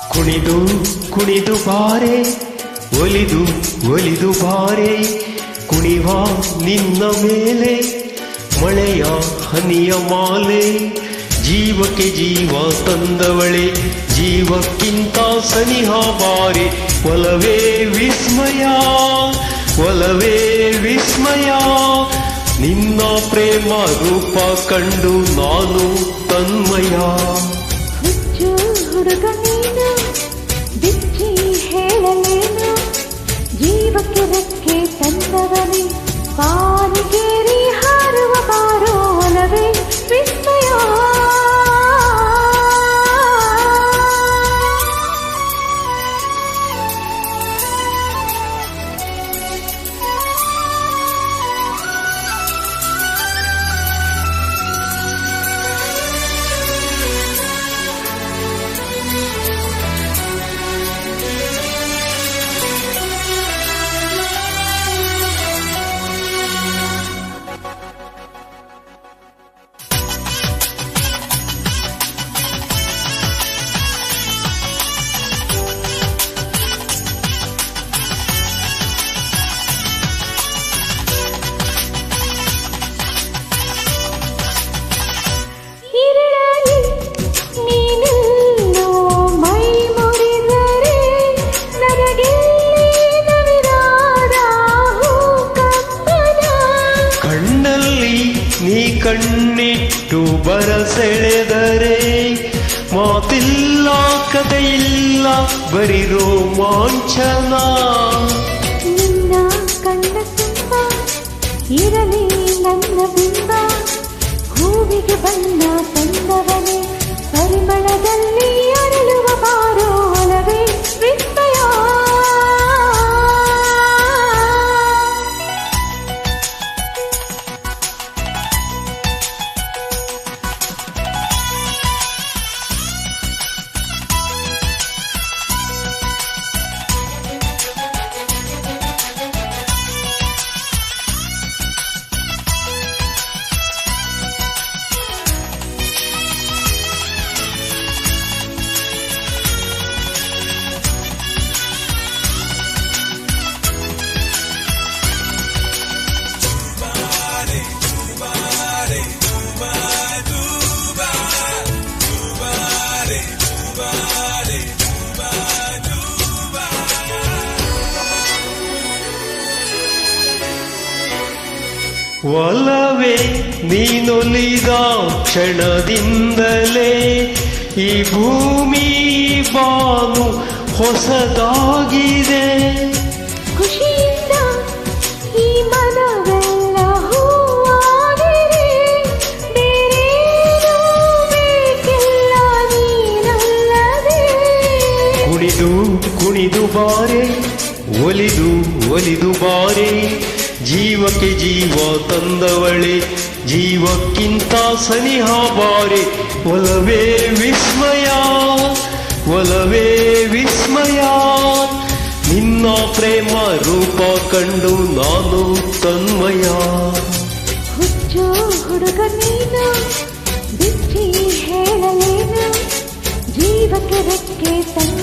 ಕುಣಿದು ಕುಣಿದು ಬಾರೆ ಒಲಿದು ಒಲಿದು ಬಾರೆ ಕುಣಿವ ನಿನ್ನ ಮೇಲೆ ಮಳೆಯ ಹನಿಯ ಮಾಲೆ ಜೀವಕ್ಕೆ ಜೀವ ತಂದವಳೆ ಜೀವಕ್ಕಿಂತ ಸನಿಹ ಬಾರೆ ಒಲವೇ ವಿಸ್ಮಯ ಒಲವೇ ವಿಸ್ಮಯ ನಿನ್ನ ಪ್ರೇಮ ರೂಪ ಕಂಡು ನಾನು ತನ್ಮಯ ಹುಡುಗ ನೀನು ಬಿಚ್ಚಿ ಹೇಳಲೇನು ಜೀವಕ್ಕೆ ರೆಕ್ಕೆ ತಂದವನೇ ಪಾರಿಗೇರಿ ಹಾರುವ ಬಾರೋ ಒಲವೇ ವಿಸ್ಮಯ ನೀ ಕಣ್ಣಿಟ್ಟು ಬರಸೆಳೆದರೆ ಮಾತಿಲ್ಲ ಕಥೆಯಿಲ್ಲ ಬರೀ ರೋಮಾಂಚನ ನಿನ್ನ ಕಣ್ಣ ತುಂಬ ಇರಲಿ ನನ್ನ ಬಿಂಬ ಹೂವಿಗೆ ಬಣ್ಣ ತಂದವನೇ ಪರಿಮಳದಲ್ಲಿ ಅರಳುವ ಬಾರೋ ಒಲವೇ ವಿಸ್ಮಯ ಒಲವೇ ನೀನೊಲಿದ ಕ್ಷಣದಿಂದಲೇ ಈ ಭೂಮಿ ಬಾನು ಹೊಸದಾಗಿದೆ ಖುಷಿಯಿಂದ ಈ ಮನವೆಲ್ಲ ಹೂವಾಗಿದೆ ಬೇರೇನೂ ಬೇಕಿಲ್ಲ ನೀನಲ್ಲದೆ ಕುಣಿದು ಕುಣಿದು ಬಾರೆ ಒಲಿದು ಒಲಿದು ಬಾರೆ ಜೀವಕ್ಕೆ ಜೀವ ತಂದವಳೆ ಜೀವಕ್ಕಿಂತ ಸನಿಹ ಬಾರೆ ಒಲವೇ ವಿಸ್ಮಯ ಒಲವೇ ವಿಸ್ಮಯ ನಿನ್ನ ಪ್ರೇಮ ರೂಪ ಕಂಡು ನಾನು ತನ್ಮಯ ಹುಚ್ಚು ಹುಡುಗ ನೀನು ಬಿಚ್ಚಿ ಹೇಳಲೇನು ಜೀವಕ್ಕೆ ರೆಕ್ಕೆ ತಂದ